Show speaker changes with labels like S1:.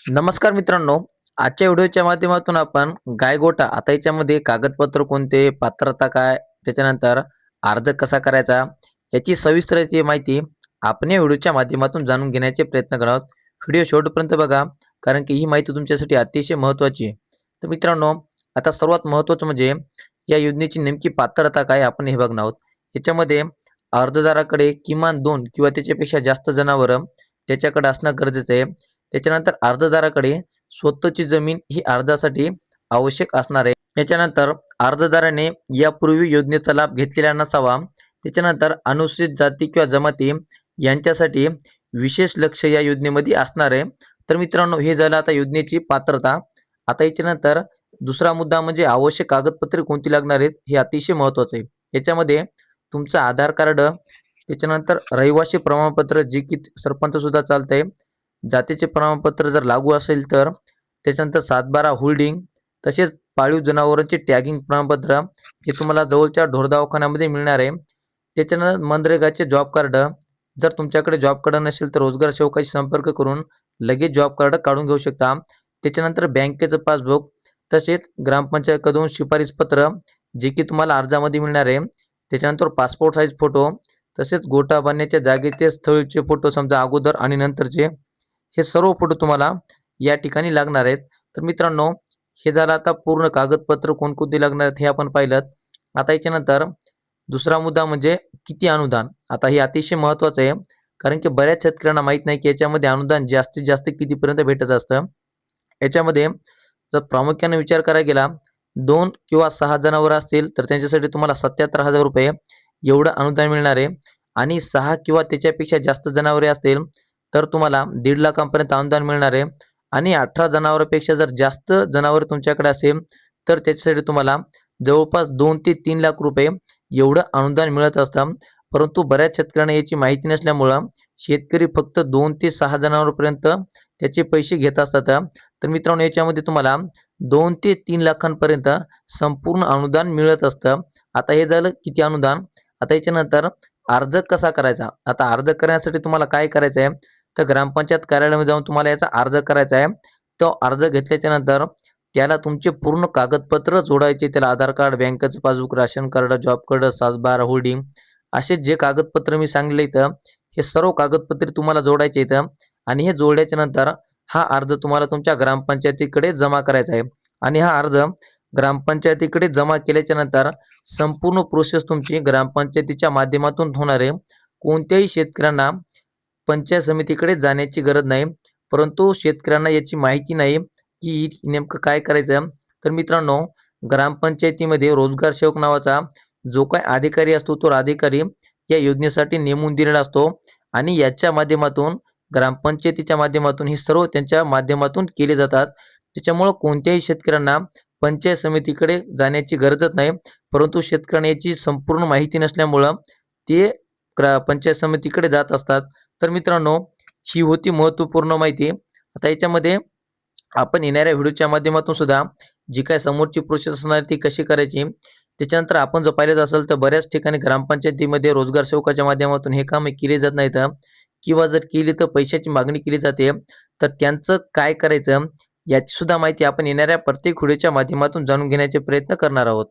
S1: नमस्कार मित्रांनो. आजच्या व्हिडिओच्या माध्यमातून आपण गायगोठा आता याच्यामध्ये कागदपत्र कोणते, पात्रता काय, त्याच्यानंतर अर्ज कसा करायचा, याची सविस्तर अशी माहिती आपण या व्हिडिओच्या माध्यमातून जाणून घेण्याचे प्रयत्न करत आहोत. व्हिडिओ शेवटपर्यंत बघा, कारण की ही माहिती तुमच्यासाठी अतिशय महत्त्वाची आहे. तर मित्रांनो, आता सर्वात महत्त्वाचं म्हणजे या योजनेची नेमकी पात्रता काय आपण हे बघणार आहोत. याच्यामध्ये अर्जदाराकडे किमान 2 किंवा त्याच्यापेक्षा जास्त जनावरं त्याच्याकडे असणं गरजेचं आहे. त्याच्यानंतर अर्जदाराकडे स्वतःची जमीन ही अर्जासाठी आवश्यक असणार आहे. त्याच्यानंतर अर्जदाराने यापूर्वी योजनेचा लाभ घेतलेला नसावा. त्याच्यानंतर अनुसूचित जाती किंवा जमाती यांच्यासाठी विशेष लक्ष या योजनेमध्ये असणार आहे. तर मित्रांनो, हे झालं आता योजनेची पात्रता. आता याच्यानंतर दुसरा मुद्दा म्हणजे आवश्यक कागदपत्रे कोणती लागणार आहेत, हे अतिशय महत्त्वाचं आहे. याच्यामध्ये तुमचं आधार कार्ड, त्याच्यानंतर रहिवासी प्रमाणपत्र जे की सरपंच सुद्धा चालतंय, जातीचे प्रमाणपत्र जर लागू असेल तर, त्याच्यानंतर 7/12 होल्डिंग, तसेच पाळीव जनावरांचे टॅगिंग प्रमाणपत्र हे तुम्हाला जवळच्या ढोर दवाखान्यामध्ये मिळणार आहे. त्याच्यानंतर मनरेगाचे जॉब कार्ड, जर तुमच्याकडे जॉब कार्ड नसेल तर रोजगार सेवकाशी संपर्क करून लगेच जॉब कार्ड काढून घेऊ शकता. त्याच्यानंतर बँकेचं पासबुक, तसेच ग्रामपंचायतकडून शिफारस पत्र जे की तुम्हाला अर्जामध्ये मिळणार आहे. त्याच्यानंतर पासपोर्ट साईज फोटो, तसेच गोठा बांधण्याच्या जागेचे स्थळचे फोटो, समजा अगोदर आणि नंतरचे, हे सर्व फोटो तुम्हाला या ठिकाणी लागणार आहेत. तर मित्रांनो, हे झालं आता पूर्ण कागदपत्र कोणकोणती लागणार आहेत हे आपण पाहिलं. आता याच्यानंतर दुसरा मुद्दा म्हणजे किती अनुदान. आता हे अतिशय महत्त्वाचं आहे, कारण की बऱ्याच शेतकऱ्यांना माहीत नाही की याच्यामध्ये अनुदान जास्तीत जास्त कितीपर्यंत भेटत असतं. याच्यामध्ये जर प्रामुख्याने विचार करायला गेला, 2 किंवा 6 जनावरं असतील तर त्यांच्यासाठी तुम्हाला ₹77,000 एवढं अनुदान मिळणार आहे. आणि 6 किंवा त्याच्यापेक्षा जास्त जनावरे असतील तर तुम्हाला 1.5 लाखांपर्यंत अनुदान मिळणार आहे. आणि 18 जनावरांपेक्षा जर जास्त जनावरे तुमच्याकडे असेल तर त्याच्यासाठी तुम्हाला जवळपास 2 ते 3 लाख रुपये एवढं अनुदान मिळत असतं. परंतु बऱ्याच शेतकऱ्यांना याची माहिती नसल्यामुळं शेतकरी फक्त 2 ते 6 जनावरांपर्यंत त्याचे पैसे घेत असतात. तर मित्रांनो, याच्यामध्ये तुम्हाला 2 ते 3 लाखांपर्यंत संपूर्ण अनुदान मिळत असतं. आता हे झालं किती अनुदान. आता याच्यानंतर अर्ज कसा करायचा. आता अर्ज करण्यासाठी तुम्हाला काय करायचं आहे, तर ग्रामपंचायत कार्यालयामध्ये जाऊन तुम्हाला याचा अर्ज करायचा आहे. तो अर्ज घेतल्याच्या नंतर त्याला तुमचे पूर्ण कागदपत्र जोडायचे. त्याला आधार कार्ड, बँकेचं passbook, ration card, job card, 7/12 holding, असे जे कागदपत्र मी सांगितले इथं, हे सर्व कागदपत्रे तुम्हाला जोडायचे इथं. आणि हे जोडल्याच्या नंतर हा अर्ज तुम्हाला तुमच्या ग्रामपंचायतीकडे जमा करायचा आहे. आणि हा अर्ज ग्रामपंचायतीकडे जमा केल्याच्या नंतर संपूर्ण प्रोसेस तुमची ग्रामपंचायतीच्या माध्यमातून होणार आहे. कोणत्याही शेतकऱ्यांना पंचायत समितीकडे जाण्याची गरज नाही. परंतु शेतकऱ्यांना याची माहिती नाही की नेमकं काय करायचं. तर मित्रांनो, ग्रामपंचायतीमध्ये रोजगार सेवक नावाचा जो काही अधिकारी असतो, तो अधिकारी या योजनेसाठी नेमून दिलेला असतो. आणि याच्या माध्यमातून, ग्रामपंचायतीच्या माध्यमातून, हे सर्व त्यांच्या माध्यमातून केले जातात. त्याच्यामुळं कोणत्याही शेतकऱ्यांना पंचायत समितीकडे जाण्याची गरजच नाही. परंतु शेतकऱ्यांना याची संपूर्ण माहिती नसल्यामुळं ते पंचायत समितीकडे जात असतात. तर मित्रांनो, ही होती महत्त्वपूर्ण माहिती. आता याच्यामध्ये आपण येणाऱ्या व्हिडिओच्या माध्यमातून सुद्धा जी काही समोरची प्रोसेस असणार ती कशी करायची. त्याच्यानंतर आपण जर पाहिलं असेल तर बऱ्याच ठिकाणी ग्रामपंचायतीमध्ये रोजगार सेवकाच्या माध्यमातून हे कामे केली जात नाहीत, किंवा जर केली तर पैशाची मागणी केली जाते. तर त्यांचं काय करायचं याची सुद्धा माहिती आपण येणाऱ्या प्रत्येक व्हिडिओच्या माध्यमातून जाणून घेण्याचे प्रयत्न करणार आहोत.